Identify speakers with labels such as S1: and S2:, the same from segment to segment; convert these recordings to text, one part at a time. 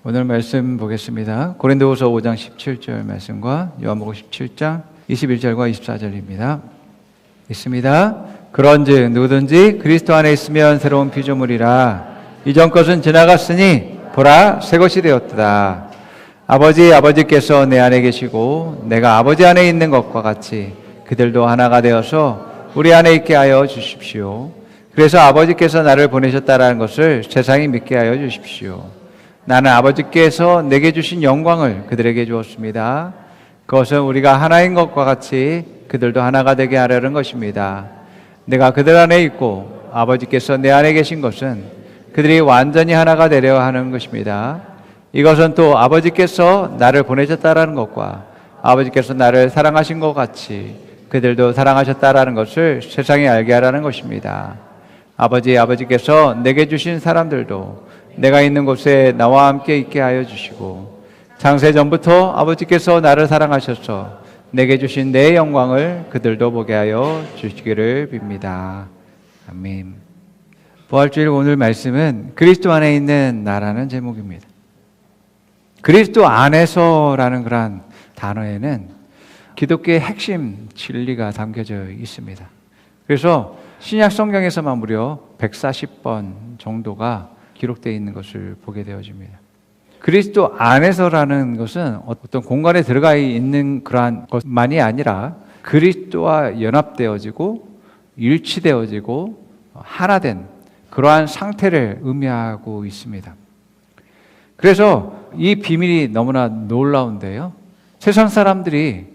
S1: 오늘 말씀 보겠습니다. 고린도후서 5장 17절 말씀과 요한복음 17장 21절과 24절입니다. 있습니다. 그런즉 누구든지 그리스도 안에 있으면 새로운 피조물이라. 이전 것은 지나갔으니 보라 새 것이 되었다. 아버지께서 내 안에 계시고 내가 아버지 안에 있는 것과 같이 그들도 하나가 되어서 우리 안에 있게 하여 주십시오. 그래서 아버지께서 나를 보내셨다라는 것을 세상이 믿게 하여 주십시오. 나는 아버지께서 내게 주신 영광을 그들에게 주었습니다. 그것은 우리가 하나인 것과 같이 그들도 하나가 되게 하려는 것입니다. 내가 그들 안에 있고 아버지께서 내 안에 계신 것은 그들이 완전히 하나가 되려 하는 것입니다. 이것은 또 아버지께서 나를 보내셨다라는 것과 아버지께서 나를 사랑하신 것 같이 그들도 사랑하셨다라는 것을 세상에 알게 하라는 것입니다. 아버지께서 내게 주신 사람들도 내가 있는 곳에 나와 함께 있게 하여 주시고 창세 전부터 아버지께서 나를 사랑하셔서 내게 주신 내 영광을 그들도 보게 하여 주시기를 빕니다. 아멘. 부활주일 오늘 말씀은 그리스도 안에 있는 나라는 제목입니다. 그리스도 안에서라는 그런 단어에는 기독교의 핵심 진리가 담겨져 있습니다. 그래서 신약 성경에서만 무려 140번 정도가 기록되어 있는 것을 보게 되어집니다. 그리스도 안에서라는 것은 어떤 공간에 들어가 있는 그러한 것만이 아니라 그리스도와 연합되어지고 일치되어지고 하나된 그러한 상태를 의미하고 있습니다. 그래서 이 비밀이 너무나 놀라운데요. 세상 사람들이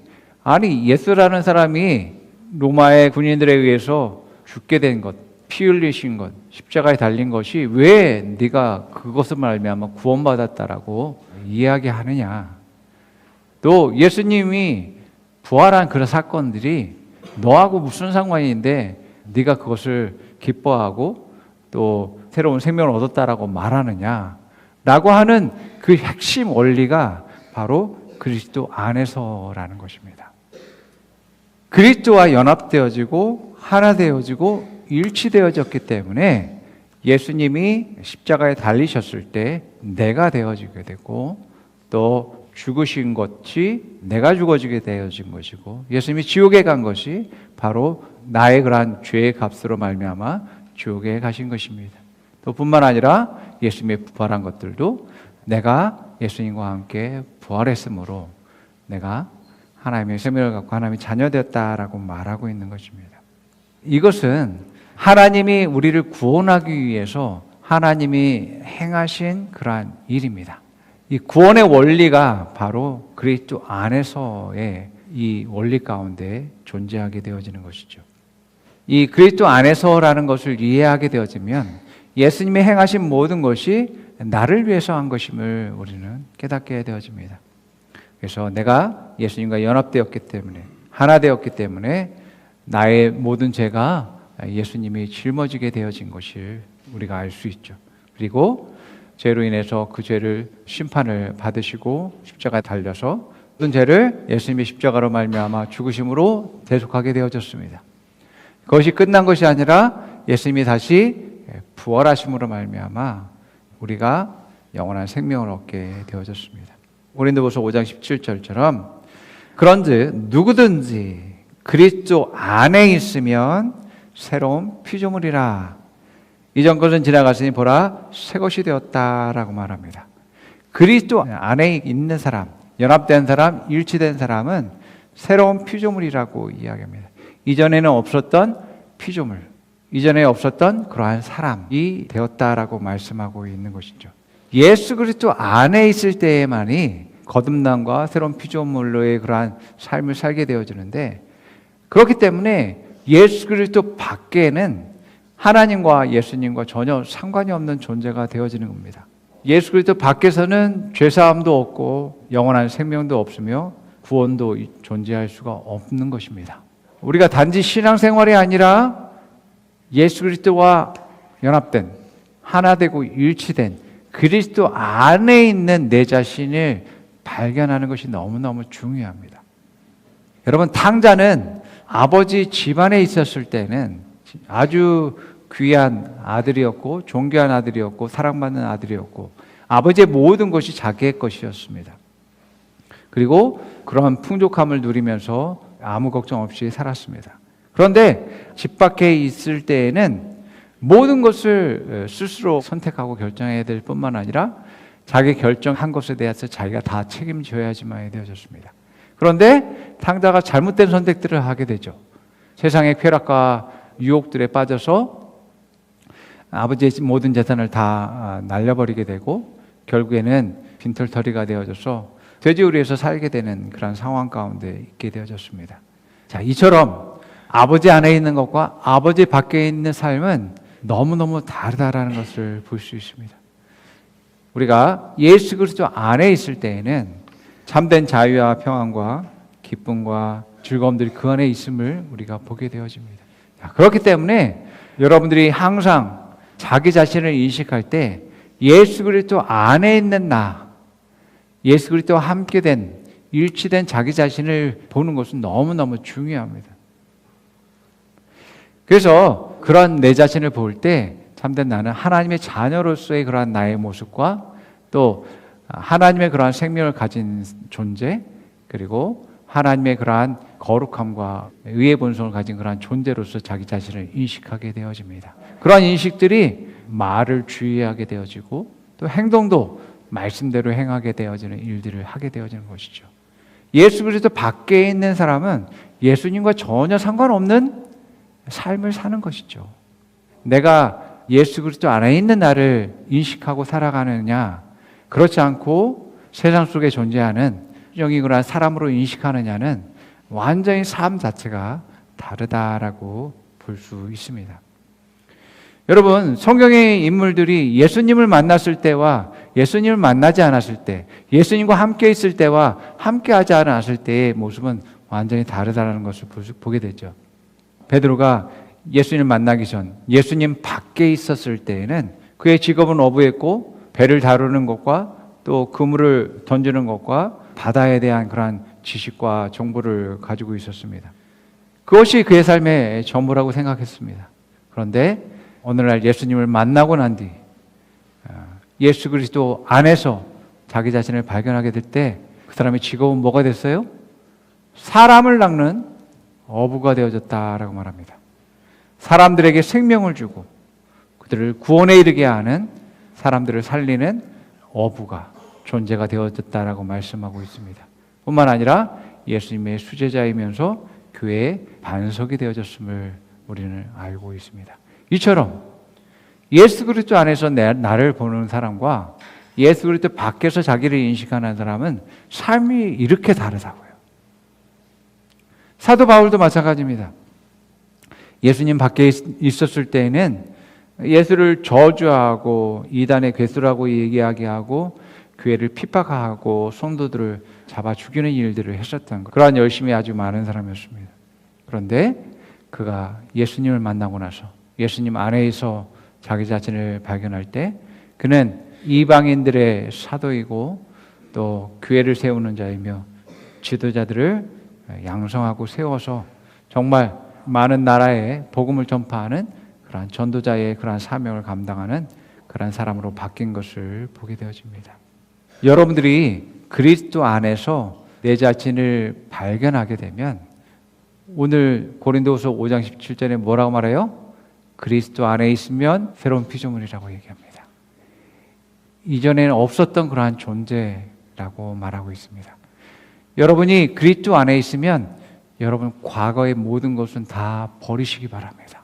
S1: 아니 예수라는 사람이 로마의 군인들에 의해서 죽게 된 것, 피 흘리신 것, 십자가에 달린 것이 왜 네가 그것을 말미암아 구원받았다라고 이야기하느냐. 또 예수님이 부활한 그런 사건들이 너하고 무슨 상관인데 네가 그것을 기뻐하고 또 새로운 생명을 얻었다라고 말하느냐 라고 하는 그 핵심 원리가 바로 그리스도 안에서라는 것입니다. 그리스도와 연합되어지고 하나 되어지고 일치되어졌기 때문에 예수님이 십자가에 달리셨을 때 내가 되어지게 되고 또 죽으신 것이 내가 죽어지게 되어진 것이고 예수님이 지옥에 간 것이 바로 나의 그러한 죄의 값으로 말미암아 지옥에 가신 것입니다. 또 뿐만 아니라 예수님이 부활한 것들도 내가 예수님과 함께 부활했으므로 내가 하나님의 생명을 갖고 하나님의 자녀 되었다라고 말하고 있는 것입니다. 이것은 하나님이 우리를 구원하기 위해서 하나님이 행하신 그러한 일입니다. 이 구원의 원리가 바로 그리스도 안에서의 이 원리 가운데 존재하게 되어지는 것이죠. 이 그리스도 안에서라는 것을 이해하게 되어지면 예수님이 행하신 모든 것이 나를 위해서 한 것임을 우리는 깨닫게 되어집니다. 그래서 내가 예수님과 연합되었기 때문에 하나 되었기 때문에 나의 모든 죄가 예수님이 짊어지게 되어진 것을 우리가 알 수 있죠. 그리고 죄로 인해서 그 죄를 심판을 받으시고 십자가에 달려서 모든 죄를 예수님이 십자가로 말미암아 죽으심으로 대속하게 되어졌습니다. 그것이 끝난 것이 아니라 예수님이 다시 부활하심으로 말미암아 우리가 영원한 생명을 얻게 되어졌습니다. 고린도후서 5장 17절처럼 그런즉 누구든지 그리스도 안에 있으면 새로운 피조물이라. 이전 것은 지나갔으니 보라 새 것이 되었다라고 말합니다. 그리스도 안에 있는 사람, 연합된 사람, 일치된 사람은 새로운 피조물이라고 이야기합니다. 이전에는 없었던 피조물, 이전에 없었던 그러한 사람이 되었다라고 말씀하고 있는 것이죠. 예수 그리스도 안에 있을 때에만이 거듭남과 새로운 피조물로의 그러한 삶을 살게 되어지는데 그렇기 때문에 예수 그리스도 밖에는 하나님과 예수님과 전혀 상관이 없는 존재가 되어지는 겁니다. 예수 그리스도 밖에서는 죄사함도 없고 영원한 생명도 없으며 구원도 존재할 수가 없는 것입니다. 우리가 단지 신앙생활이 아니라 예수 그리스도와 연합된 하나 되고 일치된 그리스도 안에 있는 내 자신을 발견하는 것이 너무너무 중요합니다. 여러분 탕자는 아버지 집안에 있었을 때는 아주 귀한 아들이었고 존귀한 아들이었고 사랑받는 아들이었고 아버지의 모든 것이 자기의 것이었습니다. 그리고 그러한 풍족함을 누리면서 아무 걱정 없이 살았습니다. 그런데 집 밖에 있을 때에는 모든 것을 스스로 선택하고 결정해야 될 뿐만 아니라 자기 결정한 것에 대해서 자기가 다 책임져야지만 되어졌습니다. 그런데 탕자가 잘못된 선택들을 하게 되죠. 세상의 쾌락과 유혹들에 빠져서 아버지의 모든 재산을 다 날려버리게 되고 결국에는 빈털터리가 되어져서 돼지우리에서 살게 되는 그런 상황 가운데 있게 되어졌습니다. 자, 이처럼 아버지 안에 있는 것과 아버지 밖에 있는 삶은 너무너무 다르다라는 것을 볼 수 있습니다. 우리가 예수 그리스도 안에 있을 때에는 참된 자유와 평안과 기쁨과 즐거움들이 그 안에 있음을 우리가 보게 되어집니다. 자, 그렇기 때문에 여러분들이 항상 자기 자신을 인식할 때 예수 그리스도 안에 있는 나, 예수 그리스도와 함께 된 일치된 자기 자신을 보는 것은 너무너무 중요합니다. 그래서 그런 내 자신을 볼 때 참된 나는 하나님의 자녀로서의 그러한 나의 모습과 또 하나님의 그러한 생명을 가진 존재, 그리고 하나님의 그러한 거룩함과 의의 본성을 가진 그러한 존재로서 자기 자신을 인식하게 되어집니다. 그러한 인식들이 말을 주의하게 되어지고 또 행동도 말씀대로 행하게 되어지는 일들을 하게 되어지는 것이죠. 예수 그리스도 밖에 있는 사람은 예수님과 전혀 상관없는 삶을 사는 것이죠. 내가 예수 그리스도 안에 있는 나를 인식하고 살아가느냐, 그렇지 않고 세상 속에 존재하는 영이구나 사람으로 인식하느냐는 완전히 삶 자체가 다르다라고 볼 수 있습니다. 여러분, 성경의 인물들이 예수님을 만났을 때와 예수님을 만나지 않았을 때, 예수님과 함께 있을 때와 함께 하지 않았을 때의 모습은 완전히 다르다는 것을 보게 되죠. 베드로가 예수님을 만나기 전 예수님 밖에 있었을 때에는 그의 직업은 어부였고 배를 다루는 것과 또 그물을 던지는 것과 바다에 대한 그러한 지식과 정보를 가지고 있었습니다. 그것이 그의 삶의 전부라고 생각했습니다. 그런데 오늘날 예수님을 만나고 난 뒤 예수 그리스도 안에서 자기 자신을 발견하게 될 때 그 사람의 직업은 뭐가 됐어요? 사람을 낚는 어부가 되어졌다라고 말합니다. 사람들에게 생명을 주고 그들을 구원에 이르게 하는, 사람들을 살리는 어부가 존재가 되어졌다라고 말씀하고 있습니다. 뿐만 아니라 예수님의 수제자이면서 교회의 반석이 되어졌음을 우리는 알고 있습니다. 이처럼 예수 그리스도 안에서 나를 보는 사람과 예수 그리스도 밖에서 자기를 인식하는 사람은 삶이 이렇게 다르다고요. 사도 바울도 마찬가지입니다. 예수님 밖에 있었을 때에는 예수를 저주하고 이단의 괴수라고 얘기하게 하고 교회를 핍박하고 성도들을 잡아 죽이는 일들을 했었던 그러한 열심이 아주 많은 사람이었습니다. 그런데 그가 예수님을 만나고 나서 예수님 안에서 자기 자신을 발견할 때 그는 이방인들의 사도이고 또 교회를 세우는 자이며 지도자들을 양성하고 세워서 정말 많은 나라에 복음을 전파하는 그러한 전도자의 그러한 사명을 감당하는 그러한 사람으로 바뀐 것을 보게 되어집니다. 여러분들이 그리스도 안에서 내 자신을 발견하게 되면 오늘 고린도후서 5장 17절에 뭐라고 말해요? 그리스도 안에 있으면 새로운 피조물이라고 얘기합니다. 이전에는 없었던 그러한 존재라고 말하고 있습니다. 여러분이 그리스도 안에 있으면 여러분 과거의 모든 것은 다 버리시기 바랍니다.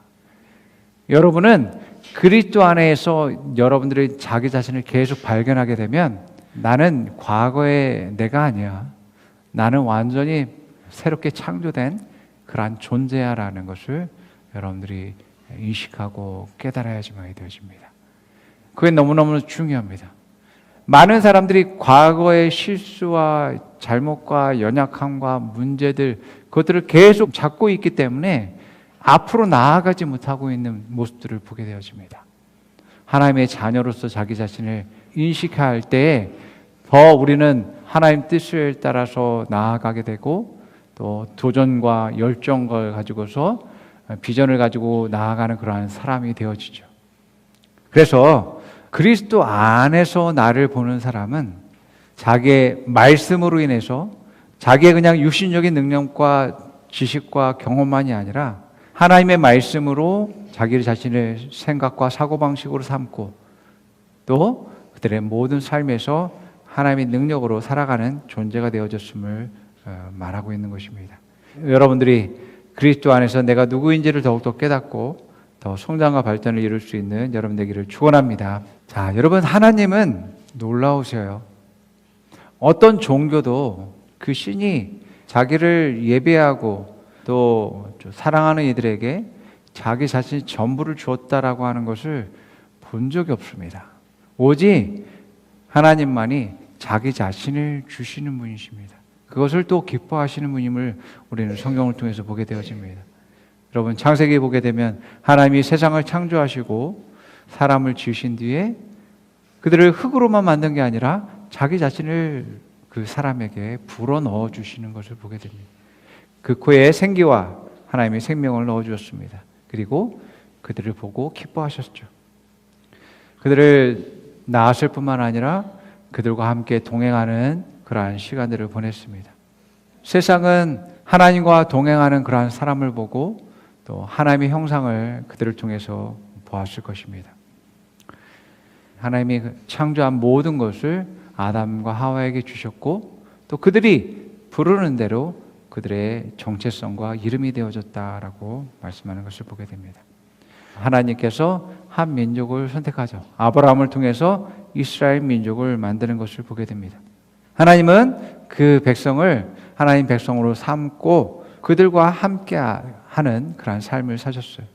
S1: 여러분은 그리스도 안에서 여러분들이 자기 자신을 계속 발견하게 되면 나는 과거의 내가 아니야. 나는 완전히 새롭게 창조된 그러한 존재야라는 것을 여러분들이 인식하고 깨달아야지만 되어집니다. 그게 너무너무 중요합니다. 많은 사람들이 과거의 실수와 잘못과 연약함과 문제들 그것들을 계속 잡고 있기 때문에 앞으로 나아가지 못하고 있는 모습들을 보게 되어집니다. 하나님의 자녀로서 자기 자신을 인식할 때 더 우리는 하나님 뜻을 따라서 나아가게 되고 또 도전과 열정을 가지고서 비전을 가지고 나아가는 그러한 사람이 되어지죠. 그래서 그리스도 안에서 나를 보는 사람은 자기의 말씀으로 인해서 자기의 그냥 육신적인 능력과 지식과 경험만이 아니라 하나님의 말씀으로 자기 자신의 생각과 사고방식으로 삼고 또 그들의 모든 삶에서 하나님의 능력으로 살아가는 존재가 되어졌음을 말하고 있는 것입니다. 여러분들이 그리스도 안에서 내가 누구인지를 더욱더 깨닫고 더 성장과 발전을 이룰 수 있는 여러분 되기를 축원합니다. 자, 여러분, 하나님은 놀라우셔요. 어떤 종교도 그 신이 자기를 예배하고 또 사랑하는 이들에게 자기 자신이 전부를 주었다라고 하는 것을 본 적이 없습니다. 오직 하나님만이 자기 자신을 주시는 분이십니다. 그것을 또 기뻐하시는 분임을 우리는 성경을 통해서 보게 되어집니다. 여러분, 창세기에 보게 되면 하나님이 세상을 창조하시고 사람을 지으신 뒤에 그들을 흙으로만 만든 게 아니라 자기 자신을 그 사람에게 불어넣어 주시는 것을 보게 됩니다. 그 코에 생기와 하나님의 생명을 넣어 주었습니다. 그리고 그들을 보고 기뻐하셨죠. 그들을 낳았을 뿐만 아니라 그들과 함께 동행하는 그러한 시간들을 보냈습니다. 세상은 하나님과 동행하는 그러한 사람을 보고 또 하나님의 형상을 그들을 통해서 보았을 것입니다. 하나님이 창조한 모든 것을 아담과 하와에게 주셨고 또 그들이 부르는 대로 그들의 정체성과 이름이 되어졌다라고 말씀하는 것을 보게 됩니다. 하나님께서 한 민족을 선택하죠. 아브라함을 통해서 이스라엘 민족을 만드는 것을 보게 됩니다. 하나님은 그 백성을 하나님 백성으로 삼고 그들과 함께 하는 그런 삶을 사셨어요.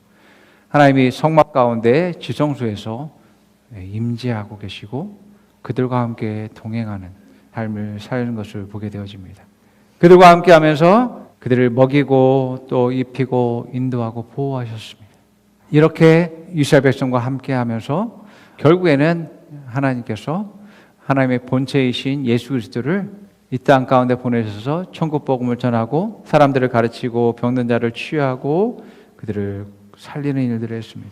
S1: 하나님이 성막 가운데 지성소에서 임재하고 계시고 그들과 함께 동행하는 삶을 사는 것을 보게 되어집니다. 그들과 함께 하면서 그들을 먹이고 또 입히고 인도하고 보호하셨습니다. 이렇게 이스라엘 백성과 함께 하면서 결국에는 하나님께서 하나님의 본체이신 예수 그리스도를 이 땅 가운데 보내셔서 천국 복음을 전하고 사람들을 가르치고 병든 자를 치유하고 그들을 살리는 일들을 했습니다.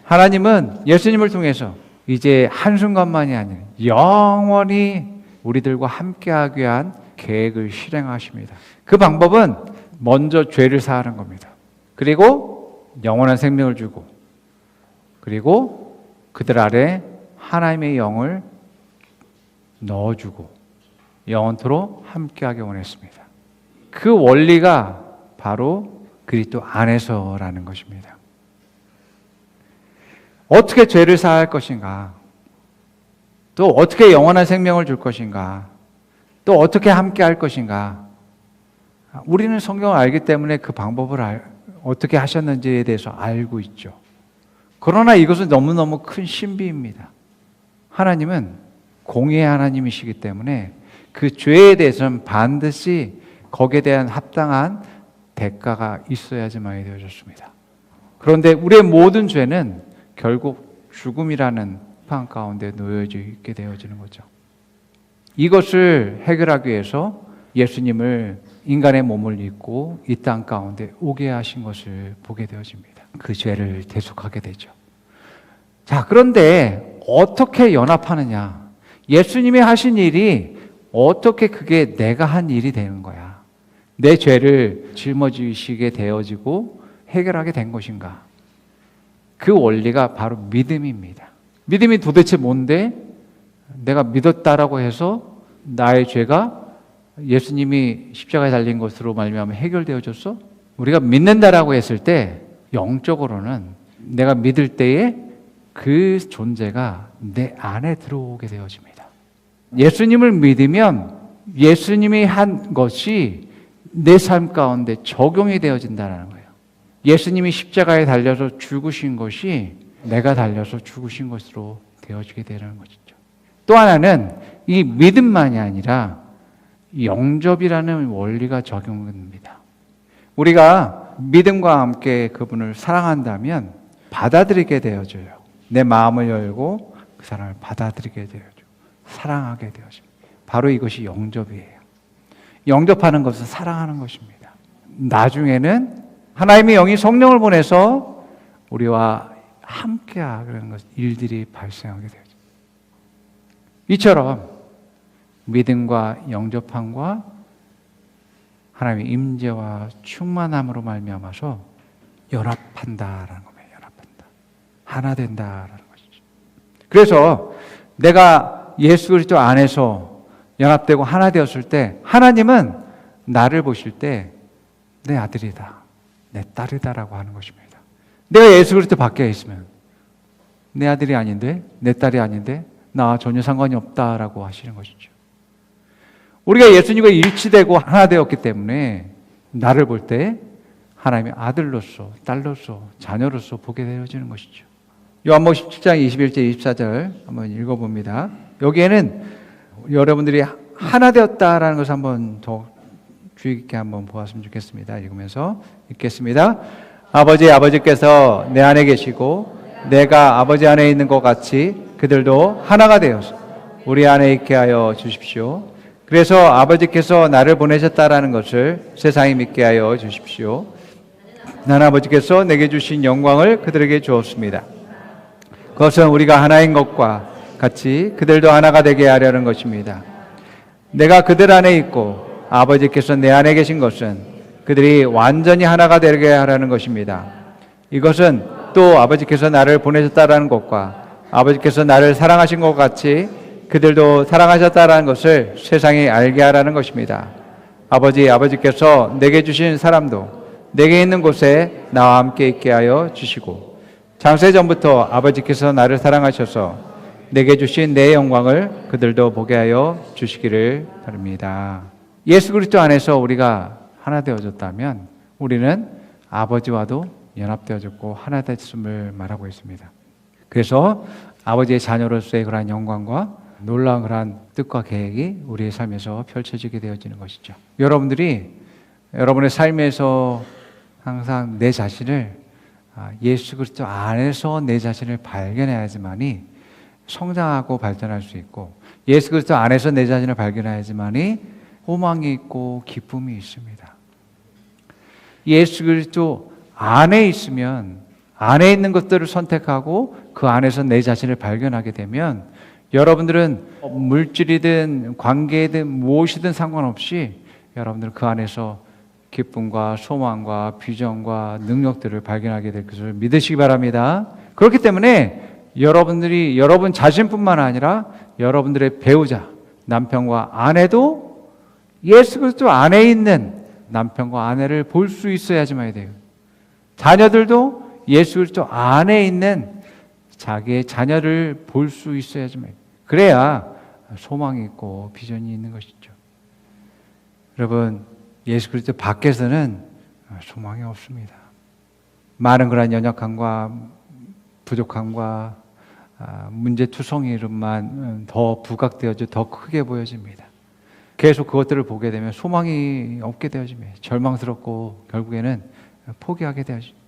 S1: 하나님은 예수님을 통해서 이제 한순간만이 아니라 영원히 우리들과 함께하기 위한 계획을 실행하십니다. 그 방법은 먼저 죄를 사하는 겁니다. 그리고 영원한 생명을 주고 그리고 그들 아래 하나님의 영을 넣어주고 영원토록 함께하기 원했습니다. 그 원리가 바로 그리스도 안에서라는 것입니다. 어떻게 죄를 사할 것인가? 또 어떻게 영원한 생명을 줄 것인가? 또 어떻게 함께할 것인가? 우리는 성경을 알기 때문에 그 방법을 어떻게 하셨는지에 대해서 알고 있죠. 그러나 이것은 너무너무 큰 신비입니다. 하나님은 공의의 하나님이시기 때문에 그 죄에 대해서는 반드시 거기에 대한 합당한 대가가 있어야지만이 되어졌습니다. 그런데 우리의 모든 죄는 결국 죽음이라는 판 가운데 놓여져 있게 되어지는 거죠. 이것을 해결하기 위해서 예수님을 인간의 몸을 입고 이 땅 가운데 오게 하신 것을 보게 되어집니다. 그 죄를 대속하게 되죠. 자, 그런데 어떻게 연합하느냐? 예수님이 하신 일이 어떻게 그게 내가 한 일이 되는 거야? 내 죄를 짊어지시게 되어지고 해결하게 된 것인가? 그 원리가 바로 믿음입니다. 믿음이 도대체 뭔데? 내가 믿었다라고 해서 나의 죄가 예수님이 십자가에 달린 것으로 말미암아 해결되어졌어? 우리가 믿는다라고 했을 때 영적으로는 내가 믿을 때에 그 존재가 내 안에 들어오게 되어집니다. 예수님을 믿으면 예수님이 한 것이 내 삶 가운데 적용이 되어진다는 거예요. 예수님이 십자가에 달려서 죽으신 것이 내가 달려서 죽으신 것으로 되어지게 되는 것이죠. 또 하나는 이 믿음만이 아니라 영접이라는 원리가 적용됩니다. 우리가 믿음과 함께 그분을 사랑한다면 받아들이게 되어져요. 내 마음을 열고 그 사람을 받아들이게 되어져. 사랑하게 되어집니다. 바로 이것이 영접이에요. 영접하는 것은 사랑하는 것입니다. 나중에는 하나님의 영이 성령을 보내서 우리와 함께하는 일들이 발생하게 되죠. 이처럼 믿음과 영접함과 하나님의 임재와 충만함으로 말미암아서 연합한다라는 겁니다. 연합한다. 하나 된다라는 것이죠. 그래서 내가 예수 그리스도 안에서 연합되고 하나 되었을 때 하나님은 나를 보실 때 내 아들이다, 내 딸이다라고 하는 것입니다. 내가 예수 그리스도 밖에 있으면 내 아들이 아닌데, 내 딸이 아닌데 나와 전혀 상관이 없다라고 하시는 것이죠. 우리가 예수님과 일치되고 하나 되었기 때문에 나를 볼 때 하나님의 아들로서, 딸로서, 자녀로서 보게 되어지는 것이죠. 요한복음 17장 21절 24절 한번 읽어봅니다. 여기에는 여러분들이 하나 되었다라는 것을 한번 더 주의 깊게 한번 보았으면 좋겠습니다. 읽으면서 읽겠습니다. 아버지께서 내 안에 계시고 내가 아버지 안에 있는 것 같이 그들도 하나가 되어서 우리 안에 있게 하여 주십시오. 그래서 아버지께서 나를 보내셨다라는 것을 세상이 믿게 하여 주십시오. 나는 아버지께서 내게 주신 영광을 그들에게 주었습니다. 그것은 우리가 하나인 것과 같이 그들도 하나가 되게 하려는 것입니다. 내가 그들 안에 있고 아버지께서 내 안에 계신 것은 그들이 완전히 하나가 되게 하려는 것입니다. 이것은 또 아버지께서 나를 보내셨다라는 것과 아버지께서 나를 사랑하신 것 같이 그들도 사랑하셨다라는 것을 세상이 알게 하라는 것입니다. 아버지께서 내게 주신 사람도 내게 있는 곳에 나와 함께 있게 하여 주시고 창세 전부터 아버지께서 나를 사랑하셔서 내게 주신 내 영광을 그들도 보게 하여 주시기를 바랍니다. 예수 그리스도 안에서 우리가 하나 되어졌다면 우리는 아버지와도 연합되어졌고 하나 됐음을 말하고 있습니다. 그래서 아버지의 자녀로서의 그러한 영광과 놀라운 그러한 뜻과 계획이 우리의 삶에서 펼쳐지게 되어지는 것이죠. 여러분들이 여러분의 삶에서 항상 내 자신을 예수 그리스도 안에서 내 자신을 발견해야지만이 성장하고 발전할 수 있고 예수 그리스도 안에서 내 자신을 발견해야지만이 소망이 있고 기쁨이 있습니다. 예수 그리스도 안에 있으면 안에 있는 것들을 선택하고 그 안에서 내 자신을 발견하게 되면 여러분들은 물질이든 관계이든 무엇이든 상관없이 여러분들은 그 안에서 기쁨과 소망과 비전과 능력들을 발견하게 될 것을 믿으시기 바랍니다. 그렇기 때문에 여러분들이 여러분 자신뿐만 아니라 여러분들의 배우자, 남편과 아내도 예수 그리스도 안에 있는 남편과 아내를 볼 수 있어야지만 돼요. 자녀들도 예수 그리스도 안에 있는 자기의 자녀를 볼 수 있어야지만 돼요. 그래야 소망이 있고 비전이 있는 것이죠. 여러분, 예수 그리스도 밖에서는 소망이 없습니다. 많은 그런 연약함과 부족함과 문제투성이로만 더 부각되어져 더 크게 보여집니다. 계속 그것들을 보게 되면 소망이 없게 되어집니다. 절망스럽고 결국에는 포기하게 되어집니다.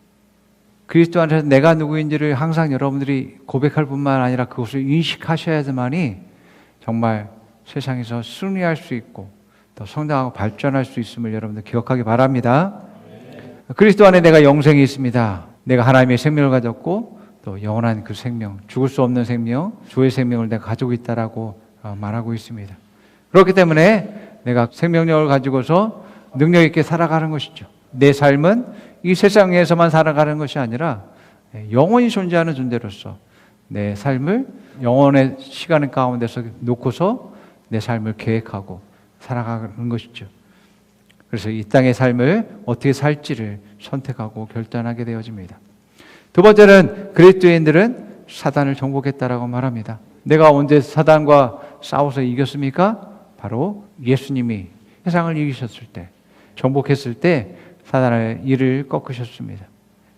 S1: 그리스도 안에서 내가 누구인지를 항상 여러분들이 고백할 뿐만 아니라 그것을 인식하셔야지만이 정말 세상에서 승리할 수 있고 더 성장하고 발전할 수 있음을 여러분들 기억하기 바랍니다. 그리스도 안에 내가 영생이 있습니다. 내가 하나님의 생명을 가졌고 또 영원한 그 생명, 죽을 수 없는 생명, 주의 생명을 내가 가지고 있다라고 말하고 있습니다. 그렇기 때문에 내가 생명력을 가지고서 능력 있게 살아가는 것이죠. 내 삶은 이 세상에서만 살아가는 것이 아니라 영원히 존재하는 존재로서 내 삶을 영원의 시간 가운데서 놓고서 내 삶을 계획하고 살아가는 것이죠. 그래서 이 땅의 삶을 어떻게 살지를 선택하고 결단하게 되어집니다. 두 번째는 그리스도인들은 사단을 정복했다라고 말합니다. 내가 언제 사단과 싸워서 이겼습니까? 바로 예수님이 세상을 이기셨을 때, 정복했을 때 사단의 일을 꺾으셨습니다.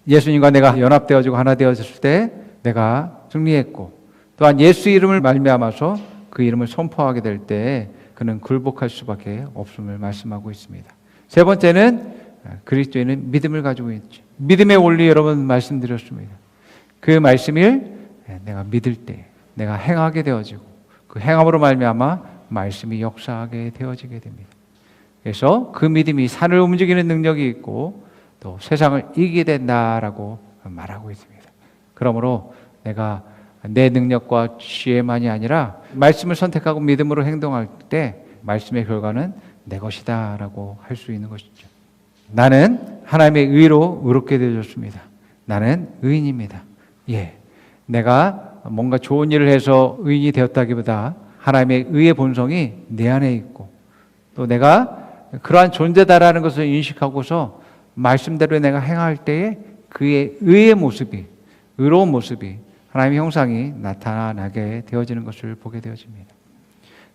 S1: 예수님과 내가 연합되어지고 하나 되어졌을 때 내가 승리했고 또한 예수 이름을 말미암아서 그 이름을 선포하게 될 때 그는 굴복할 수밖에 없음을 말씀하고 있습니다. 세 번째는 그리스도인은 믿음을 가지고 있죠. 믿음의 원리 여러분 말씀드렸습니다. 그 말씀을 내가 믿을 때 내가 행하게 되어지고 그 행함으로 말미암아 말씀이 역사하게 되어지게 됩니다. 그래서 그 믿음이 산을 움직이는 능력이 있고 또 세상을 이기게 된다라고 말하고 있습니다. 그러므로 내가 내 능력과 지혜만이 아니라 말씀을 선택하고 믿음으로 행동할 때 말씀의 결과는 내 것이다 라고 할 수 있는 것이죠. 나는 하나님의 의로 의롭게 되어졌습니다. 나는 의인입니다. 예, 내가 뭔가 좋은 일을 해서 의인이 되었다기보다 하나님의 의의 본성이 내 안에 있고 또 내가 그러한 존재다라는 것을 인식하고서 말씀대로 내가 행할 때에 그의 의의 모습이, 의로운 모습이, 하나님의 형상이 나타나게 되어지는 것을 보게 되어집니다.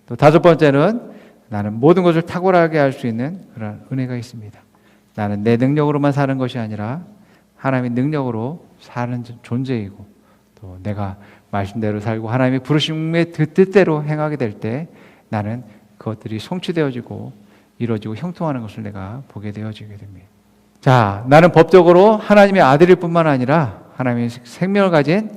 S1: 또 다섯 번째는 나는 모든 것을 탁월하게 할 수 있는 그런 은혜가 있습니다. 나는 내 능력으로만 사는 것이 아니라 하나님의 능력으로 사는 존재이고 또 내가 말씀대로 살고 하나님의 부르심의 뜻대로 행하게 될 때 나는 그것들이 성취되어지고 이루어지고 형통하는 것을 내가 보게 되어지게 됩니다. 자, 나는 법적으로 하나님의 아들일 뿐만 아니라 하나님의 생명을 가진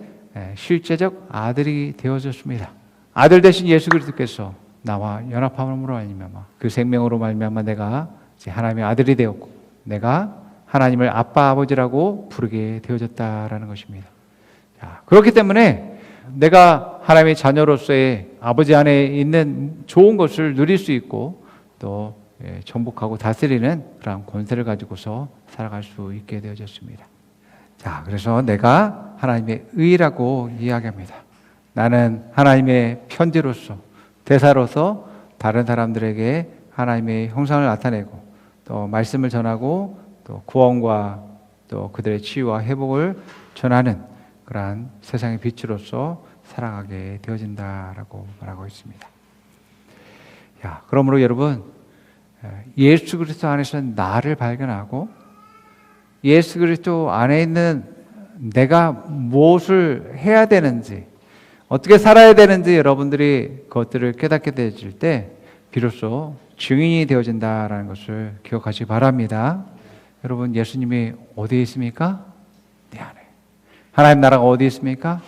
S1: 실제적 아들이 되어졌습니다. 아들 대신 예수 그리스도께서 나와 연합함으로 말미암아 그 생명으로 말미암아 내가 이제 하나님의 아들이 되었고 내가 하나님을 아빠 아버지라고 부르게 되어졌다라는 것입니다. 자, 그렇기 때문에 내가 하나님의 자녀로서의 아버지 안에 있는 좋은 것을 누릴 수 있고 또 정복하고 다스리는 그런 권세를 가지고서 살아갈 수 있게 되어졌습니다. 자, 그래서 내가 하나님의 의라고 이야기합니다. 나는 하나님의 편지로서 대사로서 다른 사람들에게 하나님의 형상을 나타내고 또 말씀을 전하고 또 구원과 또 그들의 치유와 회복을 전하는 그러한 세상의 빛으로서 살아가게 되어진다라고 말하고 있습니다. 야, 그러므로 여러분 예수 그리스도 안에서 나를 발견하고 예수 그리스도 안에 있는 내가 무엇을 해야 되는지 어떻게 살아야 되는지 여러분들이 그것들을 깨닫게 되어질 때 비로소 증인이 되어진다라는 것을 기억하시기 바랍니다. 여러분 예수님이 어디에 있습니까? 내 안에. 하나님 나라가 어디에 있습니까?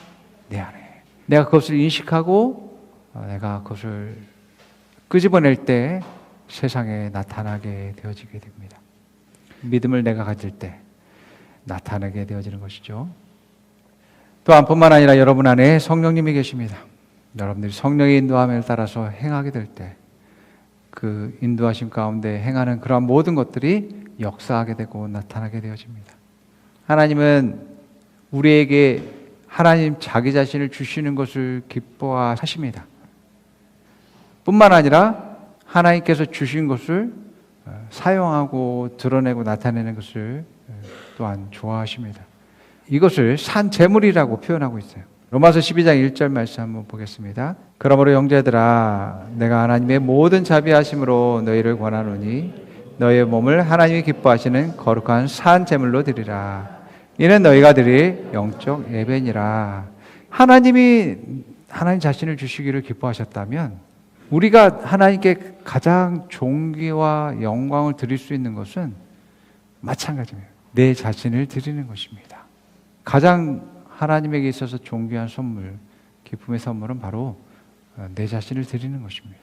S1: 내 안에. 내가 그것을 인식하고 내가 그것을 끄집어낼 때 세상에 나타나게 되어지게 됩니다. 믿음을 내가 가질 때 나타나게 되어지는 것이죠. 또한 뿐만 아니라 여러분 안에 성령님이 계십니다. 여러분들이 성령의 인도함을 따라서 행하게 될 때 그 인도하심 가운데 행하는 그러한 모든 것들이 역사하게 되고 나타나게 되어집니다. 하나님은 우리에게 하나님 자기 자신을 주시는 것을 기뻐하십니다. 뿐만 아니라 하나님께서 주신 것을 사용하고 드러내고 나타내는 것을 또한 좋아하십니다. 이것을 산 제물이라고 표현하고 있어요. 로마서 12장 1절 말씀 한번 보겠습니다. 그러므로 형제들아 내가 하나님의 모든 자비하심으로 너희를 권하노니 너희의 몸을 하나님이 기뻐하시는 거룩한 산 제물로 드리라. 이는 너희가 드릴 영적 예배니라. 하나님이 하나님 자신을 주시기를 기뻐하셨다면 우리가 하나님께 가장 존귀와 영광을 드릴 수 있는 것은 마찬가지입니다. 내 자신을 드리는 것입니다. 가장 하나님에게 있어서 존귀한 선물, 기쁨의 선물은 바로 내 자신을 드리는 것입니다.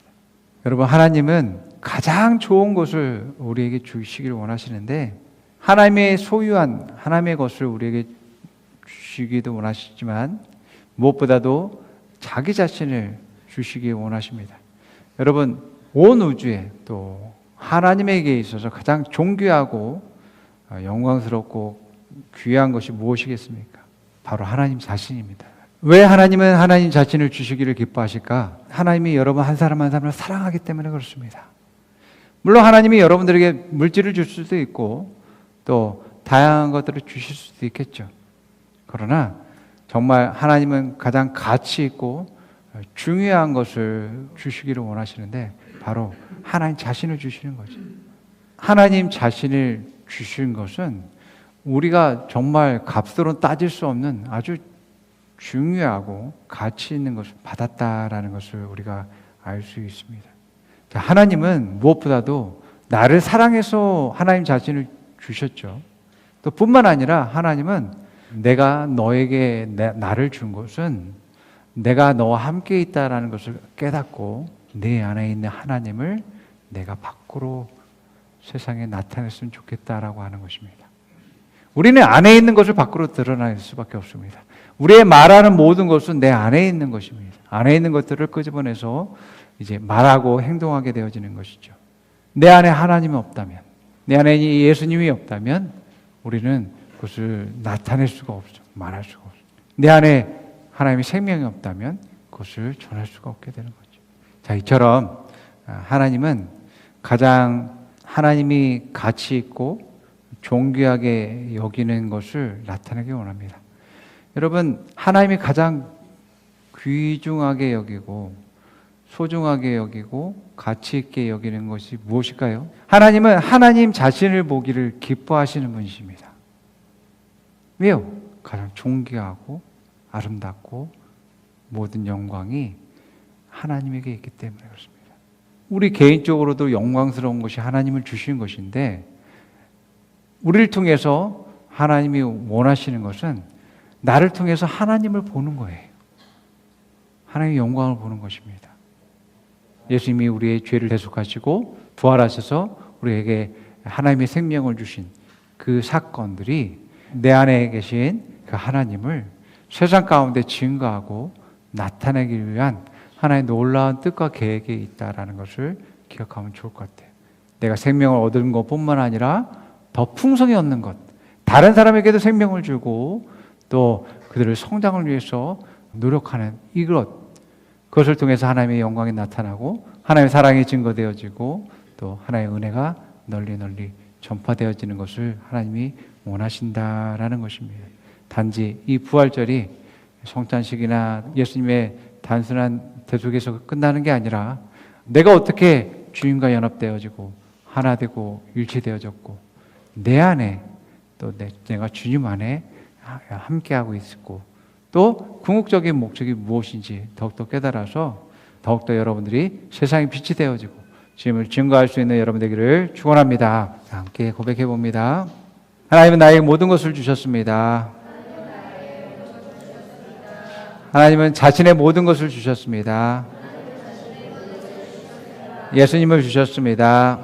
S1: 여러분 하나님은 가장 좋은 것을 우리에게 주시기를 원하시는데 하나님의 소유한 하나님의 것을 우리에게 주시기도 원하시지만 무엇보다도 자기 자신을 주시기 원하십니다. 여러분 온 우주에 또 하나님에게 있어서 가장 존귀하고 영광스럽고 귀한 것이 무엇이겠습니까? 바로 하나님 자신입니다. 왜 하나님은 하나님 자신을 주시기를 기뻐하실까? 하나님이 여러분 한 사람 한 사람을 사랑하기 때문에 그렇습니다. 물론 하나님이 여러분들에게 물질을 줄 수도 있고 또 다양한 것들을 주실 수도 있겠죠. 그러나 정말 하나님은 가장 가치 있고 중요한 것을 주시기를 원하시는데 바로 하나님 자신을 주시는 거죠. 하나님 자신을 주신 것은 우리가 정말 값으로 따질 수 없는 아주 중요하고 가치 있는 것을 받았다라는 것을 우리가 알 수 있습니다. 하나님은 무엇보다도 나를 사랑해서 하나님 자신을 주셨죠. 또 뿐만 아니라 하나님은 내가 너에게 나를 준 것은 내가 너와 함께 있다라는 것을 깨닫고 내 안에 있는 하나님을 내가 밖으로 세상에 나타냈으면 좋겠다라고 하는 것입니다. 우리는 안에 있는 것을 밖으로 드러낼 수밖에 없습니다. 우리의 말하는 모든 것은 내 안에 있는 것입니다. 안에 있는 것들을 끄집어내서 이제 말하고 행동하게 되어지는 것이죠. 내 안에 하나님이 없다면, 내 안에 예수님이 없다면 우리는 그것을 나타낼 수가 없죠. 말할 수가 없죠. 내 안에 하나님의 생명이 없다면 그것을 전할 수가 없게 되는 거죠. 자, 이처럼 하나님은 가장 하나님이 가치 있고 존귀하게 여기는 것을 나타내기 원합니다. 여러분, 하나님이 가장 귀중하게 여기고 소중하게 여기고 가치 있게 여기는 것이 무엇일까요? 하나님은 하나님 자신을 보기를 기뻐하시는 분이십니다. 왜요? 가장 존귀하고 아름답고 모든 영광이 하나님에게 있기 때문에 그렇습니다. 우리 개인적으로도 영광스러운 것이 하나님을 주신 것인데, 우리를 통해서 하나님이 원하시는 것은 나를 통해서 하나님을 보는 거예요. 하나님의 영광을 보는 것입니다. 예수님이 우리의 죄를 대속하시고 부활하셔서 우리에게 하나님의 생명을 주신 그 사건들이 내 안에 계신 그 하나님을 세상 가운데 증거하고 나타내기 위한 하나님의 놀라운 뜻과 계획이 있다는 것을 기억하면 좋을 것 같아요. 내가 생명을 얻은 것뿐만 아니라 더 풍성히 얻는 것, 다른 사람에게도 생명을 주고 또 그들을 성장을 위해서 노력하는 그것을 통해서 하나님의 영광이 나타나고 하나님의 사랑이 증거되어지고 또 하나님의 은혜가 널리 전파되어지는 것을 하나님이 원하신다라는 것입니다. 단지 이 부활절이 성찬식이나 예수님의 단순한 대속에서 끝나는 게 아니라 내가 어떻게 주님과 연합되어지고 하나 되고 일치되어졌고 내 안에 또 내가 주님 안에 함께하고 있고 또 궁극적인 목적이 무엇인지 더욱더 깨달아서 더욱더 여러분들이 세상의 빛이 되어지고 주님을 증거할 수 있는 여러분 되기를 축원합니다. 함께 고백해 봅니다. 하나님은 나에게 모든 것을 주셨습니다. 하나님은 자신의 모든 것을 주셨습니다. 예수님을 주셨습니다.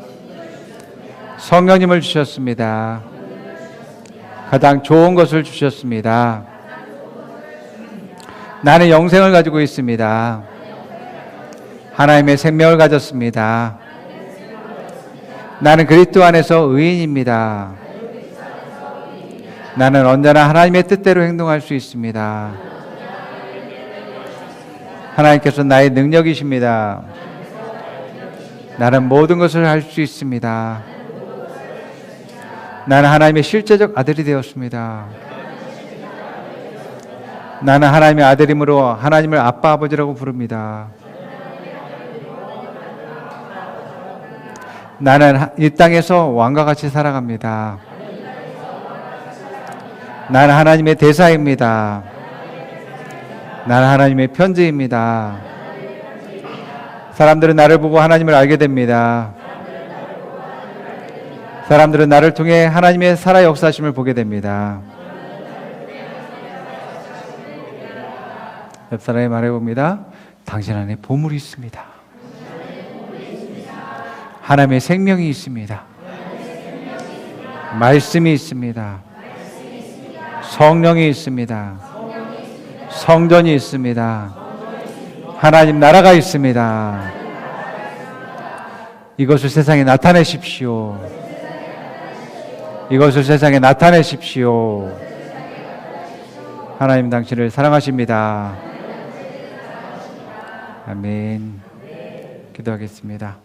S1: 성령님을 주셨습니다. 가장 좋은 것을 주셨습니다. 나는 영생을 가지고 있습니다. 하나님의 생명을 가졌습니다. 나는 그리스도 안에서 의인입니다. 나는 언제나 하나님의 뜻대로 행동할 수 있습니다. 하나님께서 나의 능력이십니다. 나는 모든 것을 할 수 있습니다. 나는 하나님의 실제적 아들이 되었습니다. 나는 하나님의 아들이므로 하나님을 아빠 아버지라고 부릅니다. 나는 이 땅에서 왕과 같이 살아갑니다. 나는 하나님의 대사입니다. 나는 하나님의 편지입니다. 사람들은 나를 보고 하나님을 알게 됩니다. 사람들은 나를 통해 하나님의 살아 역사심을 보게 됩니다. 옆 사람이 말해봅니다. 당신 안에 보물이 있습니다. 하나님의 생명이 있습니다. 말씀이 있습니다. 성령이 있습니다. 성전이 있습니다. 하나님 나라가 있습니다. 이것을 세상에 나타내십시오. 이것을 세상에 나타내십시오. 하나님 당신을 사랑하십니다. 아멘. 기도하겠습니다.